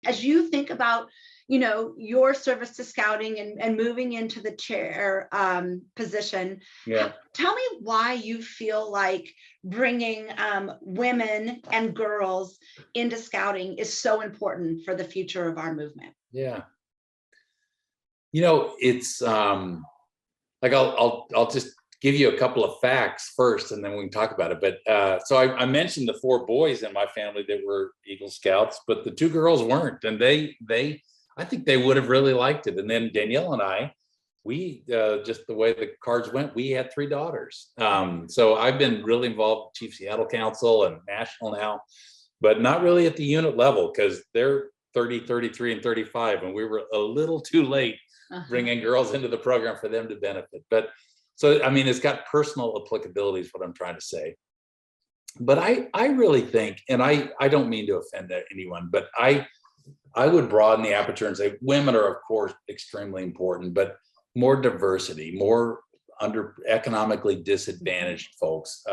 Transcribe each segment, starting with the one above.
as you think about, your service to scouting and moving into the chair position, tell me why you feel like bringing women and girls into scouting is so important for the future of our movement. Yeah. It's like I'll just give you a couple of facts first, and then we can talk about it. But so I mentioned the 4 boys in my family that were Eagle Scouts, but the 2 girls weren't, and I think they would have really liked it. And then Danielle and I, we just the way the cards went, we had 3 daughters. So I've been really involved with Chief Seattle Council and national now, but not really at the unit level because they're 30, 33, and 35, and we were a little too late bringing girls into the program for them to benefit. But so, I mean, it's got personal applicability is what I'm trying to say. But I really think, and I don't mean to offend anyone, but I would broaden the aperture and say women are, of course, extremely important, but more diversity, more economically disadvantaged folks,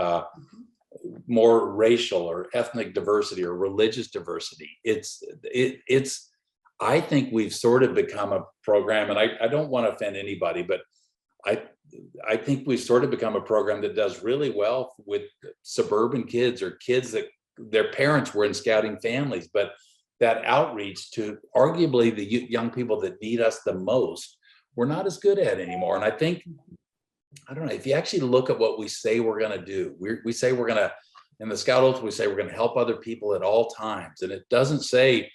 more racial or ethnic diversity or religious diversity. I think we've sort of become a program, and I don't want to offend anybody, but I think we've sort of become a program that does really well with suburban kids or kids that their parents were in scouting families, but that outreach to arguably the young people that need us the most, we're not as good at anymore. And I think, I don't know, if you actually look at what we say we're going to do, we say we're going to, in the Scout Oath, we say we're going to help other people at all times. And it doesn't say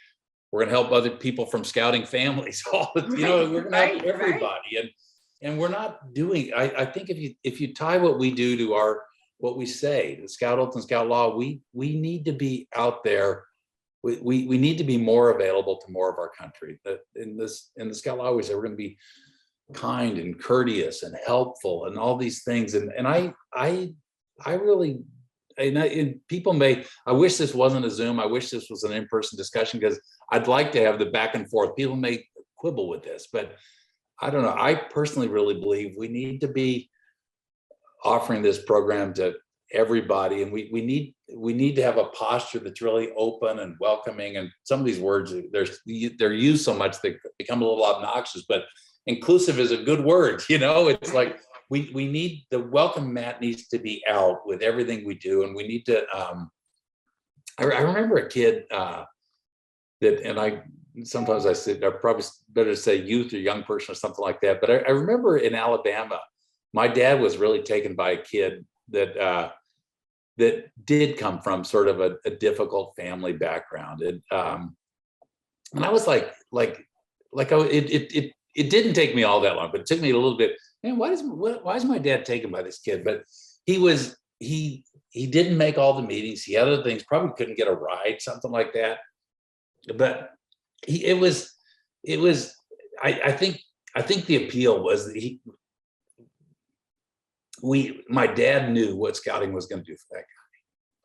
we're going to help other people from scouting families. We're going to help everybody. And we're not doing, I think if you tie what we do to what we say, the Scout Oath and Scout Law, we need to be out there. We need to be more available to more of our country. In the Scout Law, we say we're going to be kind and courteous and helpful and all these things. And I really, and people I wish this wasn't a Zoom. I wish this was an in-person discussion because I'd like to have the back and forth. People may quibble with this, but I don't know. I personally really believe we need to be offering this program to everybody, and we need to have a posture that's really open and welcoming. And some of these words they're used so much they become a little obnoxious, but inclusive is a good word. It's like we need the welcome mat needs to be out with everything we do, and we need to. I remember a kid sometimes I say I probably better say youth or young person or something like that. But I remember in Alabama, my dad was really taken by a kid that did come from sort of a difficult family background, and I was it didn't take me all that long, but it took me a little bit. Man, why is my dad taken by this kid? But he didn't make all the meetings. He had other things. Probably couldn't get a ride, something like that. But I think the appeal was that my dad knew what scouting was going to do for that guy,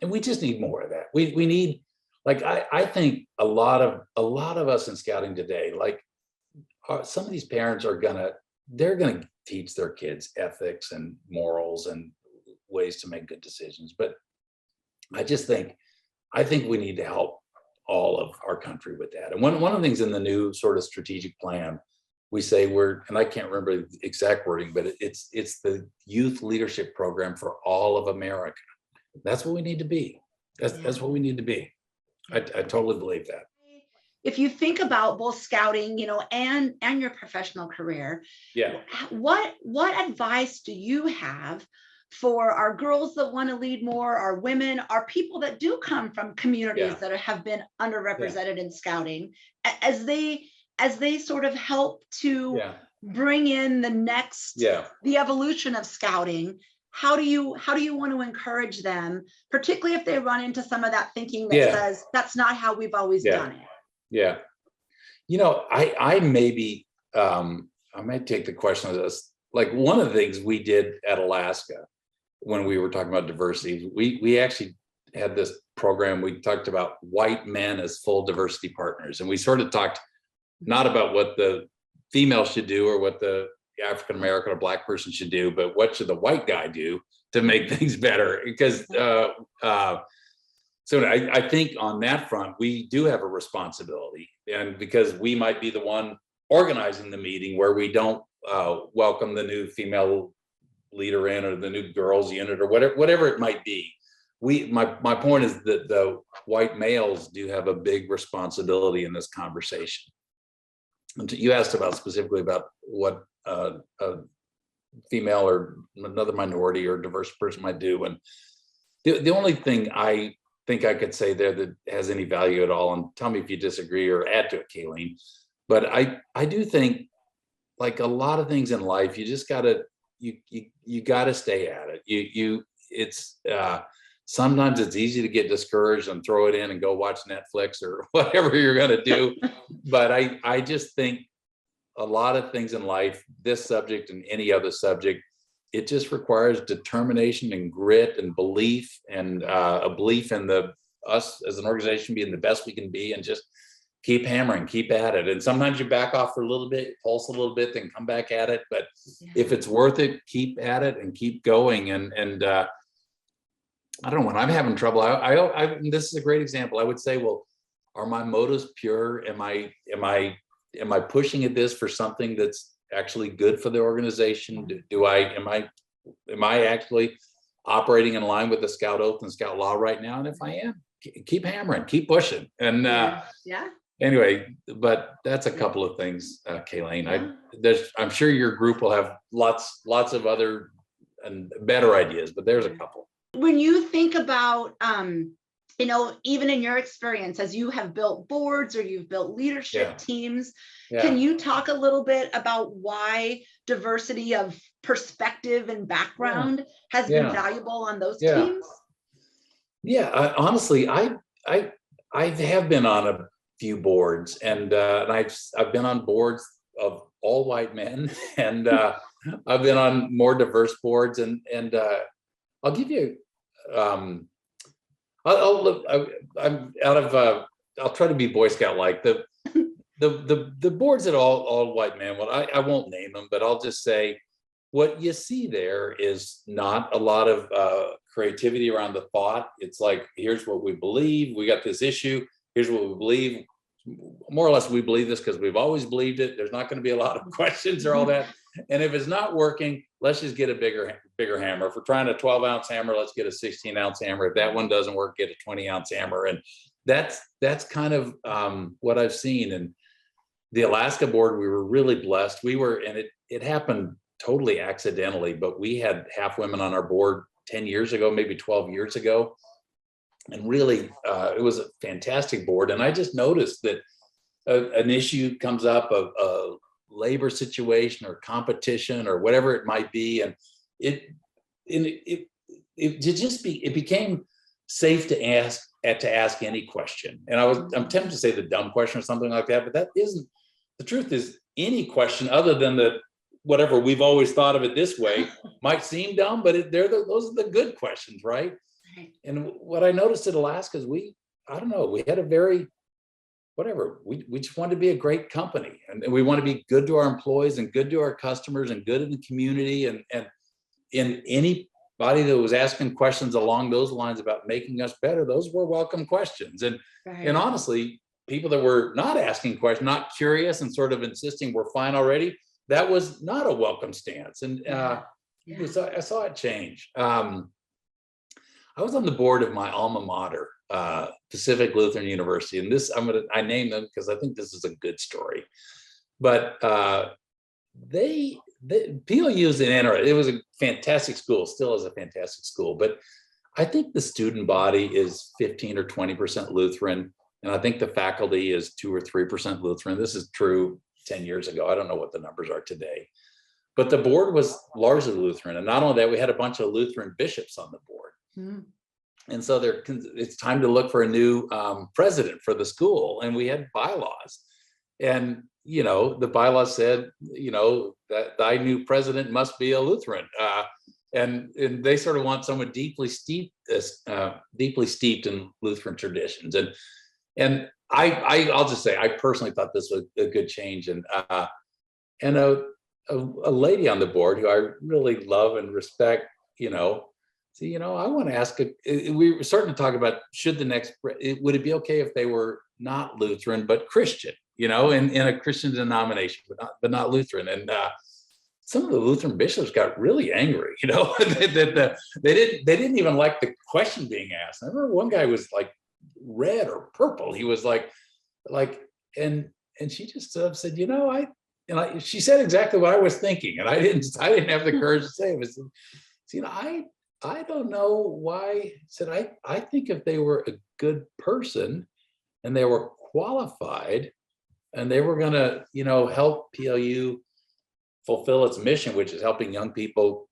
and we just need more of that. We need, I think a lot of us in scouting today, some of these parents they're gonna teach their kids ethics and morals and ways to make good decisions, but I think we need to help all of our country with that. And one of the things in the new sort of strategic plan, we say and I can't remember the exact wording, but it's the youth leadership program for all of America. That's what we need to be. That's what we need to be. I totally believe that. If you think about both scouting, and your professional career, what advice do you have for our girls that want to lead more, our women, our people that do come from communities that have been underrepresented in scouting, as they sort of help to bring in the next, the evolution of scouting? How do you want to encourage them, particularly if they run into some of that thinking that says that's not how we've always done it? Yeah. I might take the question of this. Like, one of the things we did at Alaska when we were talking about diversity, we actually had this program. We talked about white men as full diversity partners. And we sort of talked not about what the female should do or what the African-American or Black person should do, but what should the white guy do to make things better? Because so So I think on that front, we do have a responsibility, and because we might be the one organizing the meeting where we don't welcome the new female leader in, or the new girls unit, or whatever it might be. My point is that the white males do have a big responsibility in this conversation. And you asked about specifically about what a female or another minority or diverse person might do, and the only thing I think I could say there that has any value at all, and tell me if you disagree or add to it, Kayleen, but I do think, like a lot of things in life, you just gotta you gotta stay at it. It's sometimes it's easy to get discouraged and throw it in and go watch Netflix or whatever you're gonna do. But I just think a lot of things in life, this subject and any other subject, it just requires determination and grit and belief, and a belief in us as an organization being the best we can be, and just keep hammering, keep at it. And sometimes you back off for a little bit, pulse a little bit, then come back at it. But if it's worth it, keep at it and keep going. And I don't know, when I'm having trouble, this is a great example. I would say, well, are my motives pure? Am I pushing at this for something that's actually good for the organization? Am I actually operating in line with the Scout Oath and Scout Law right now? And if I am, keep hammering, keep pushing. And anyway, but that's a couple of things, Kayleen. I'm sure your group will have lots of other and better ideas, but there's a couple. When you think about even in your experience, as you have built boards or you've built leadership teams, can you talk a little bit about why diversity of perspective and background has been valuable on those teams? Honestly, I have been on a few boards, and I've been on boards of all white men, and I've been on more diverse boards, and I'll give you I'm out of I'll try to be Boy Scout like. The boards that all white men, well, I won't name them, but I'll just say what you see there is not a lot of creativity around the thought. It's like, here's what we believe, we got this issue, here's what we believe. More or less, we believe this because we've always believed it. There's not going to be a lot of questions or all that. And if it's not working, let's just get a bigger hammer. If we're trying a 12-ounce hammer, let's get a 16-ounce hammer. If that one doesn't work, get a 20-ounce hammer. And that's kind of what I've seen. And the Alaska board, we were really blessed. And it happened totally accidentally, but we had half women on our board 10 years ago, maybe 12 years ago. And really, it was a fantastic board. And I just noticed that an issue comes up, a labor situation or competition or whatever it might be, and it became safe to ask any question. And I'm tempted to say the dumb question or something like that, but that isn't. The truth is, any question other than whatever we've always thought of it this way might seem dumb, but those are the good questions, right? And what I noticed at Alaska is we had a very, we just want to be a great company, and we want to be good to our employees and good to our customers and good in the community. And in anybody that was asking questions along those lines about making us better, those were welcome questions. And honestly, people that were not asking questions, not curious and sort of insisting we're fine already, that was not a welcome stance. And I saw it change. I was on the board of my alma mater, Pacific Lutheran University, and this I name them because I think this is a good story. But PLU is it was a fantastic school, still is a fantastic school, but I think the student body is 15 or 20% Lutheran, and I think the faculty is 2 or 3% Lutheran. This is true 10 years ago. I don't know what the numbers are today, but the board was largely Lutheran, and not only that, we had a bunch of Lutheran bishops on the board. And so it's time to look for a new president for the school, and we had bylaws, and the bylaws said that thy new president must be a Lutheran, and they sort of want someone deeply steeped in Lutheran traditions. And I'll just say I personally thought this was a good change, and a lady on the board who I really love and respect, see, I want to ask, we were starting to talk about, would it be okay if they were not Lutheran, but Christian, in a Christian denomination, but not Lutheran. And some of the Lutheran bishops got really angry, that they didn't even like the question being asked. I remember one guy was like red or purple. He was like, and she just said, she said exactly what I was thinking. And I didn't have the courage to say it. Was, I don't know why. Said, I think if they were a good person and they were qualified and they were going to, help PLU fulfill its mission, which is helping young people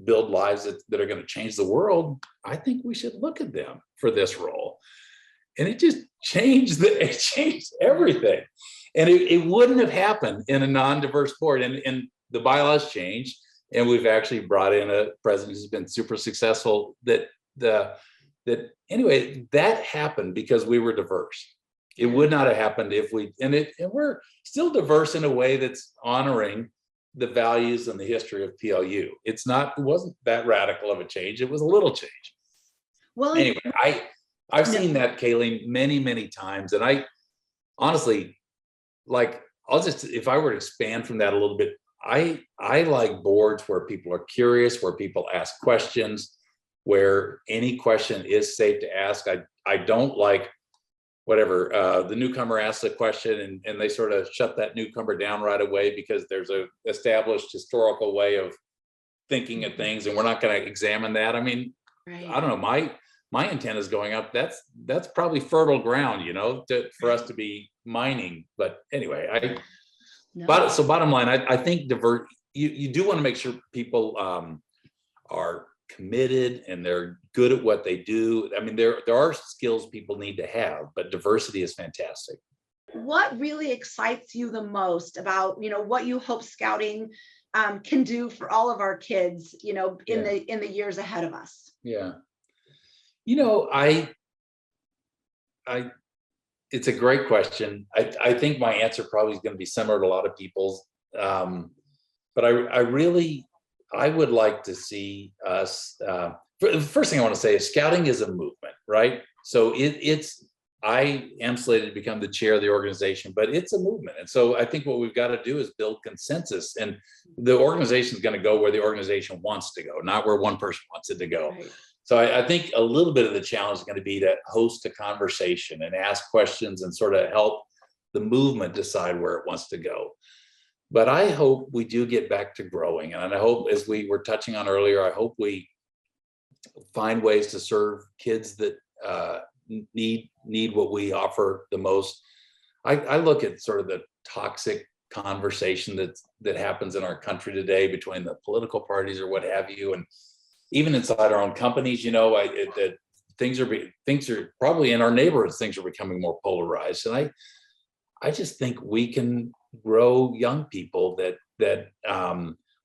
build lives that are going to change the world, I think we should look at them for this role. And it just changed everything. And it wouldn't have happened in a non-diverse board. And the bylaws changed. And we've actually brought in a president who's been super successful. Anyway, that happened because we were diverse. It would not have happened if and we're still diverse in a way that's honoring the values and the history of PLU. It wasn't that radical of a change. It was a little change. Well, anyway, I've seen that, Kayleen, many, many times. And I honestly, if I were to expand from that a little bit, I like boards where people are curious, where people ask questions, where any question is safe to ask. I don't like the newcomer asks a question and they sort of shut that newcomer down right away because there's a established historical way of thinking of things and we're not going to examine that. I mean, right. I don't know, my antenna is going up. That's probably fertile ground, for us to be mining. But anyway, bottom line, I think you do want to make sure people are committed and they're good at what they do. I mean, there are skills people need to have, but diversity is fantastic. What really excites you the most about, what you hope Scouting can do for all of our kids, in the years ahead of us? Yeah. It's a great question. I think my answer probably is going to be similar to a lot of people's. But I would like to see us, the first thing I want to say is Scouting is a movement, right? So I am slated to become the chair of the organization, but it's a movement. And so I think what we've got to do is build consensus, and the organization is going to go where the organization wants to go, not where one person wants it to go. Right. So I think a little bit of the challenge is going to be to host a conversation and ask questions and sort of help the movement decide where it wants to go. But I hope we do get back to growing. And I hope, as we were touching on earlier, I hope we find ways to serve kids that need what we offer the most. I look at sort of the toxic conversation that happens in our country today between the political parties or what have you, and even inside our own companies. That things are probably in our neighborhoods. Things are becoming more polarized, and I just think we can grow young people that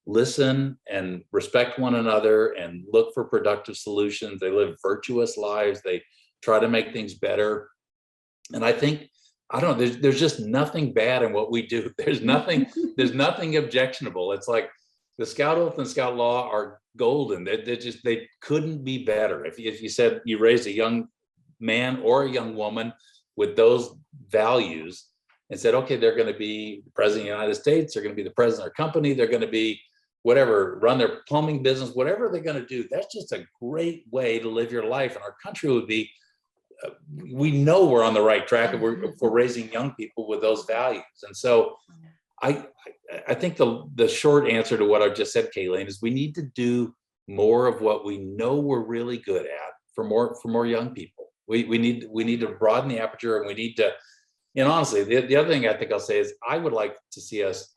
listen and respect one another and look for productive solutions. They live virtuous lives. They try to make things better. And I think, I don't know, there's just nothing bad in what we do. There's nothing objectionable. It's like the Scout Oath and Scout Law are golden. They couldn't be better. If you said you raised a young man or a young woman with those values and said, okay, they're going to be the president of the United States, they're going to be the president of their company, they're going to be whatever, run their plumbing business, whatever they're going to do, that's just a great way to live your life. And our country would be, we know we're on the right track if we're raising young people with those values. And so I think the short answer to what I just said, Kayleen, is we need to do more of what we know we're really good at for more young people. We need to broaden the aperture, and we need to, and honestly, the other thing I think I'll say is I would like to see us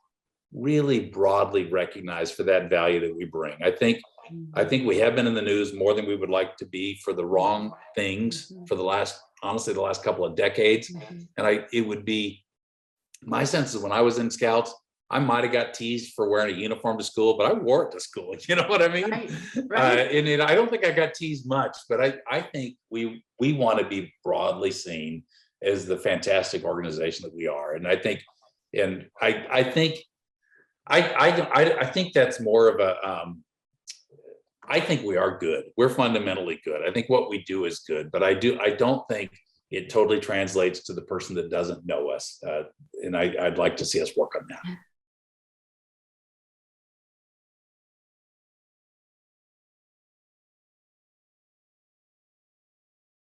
really broadly recognized for that value that we bring. I think we have been in the news more than we would like to be for the wrong things for the last couple of decades. And it would be, my sense is when I was in Scouts, I might have got teased for wearing a uniform to school, but I wore it to school. You know what I mean? Right. And I don't think I got teased much, but I think we want to be broadly seen as the fantastic organization that we are. And I think that's more of I think we are good. We're fundamentally good. I think what we do is good, but I don't think it totally translates to the person that doesn't know us. And I'd like to see us work on that.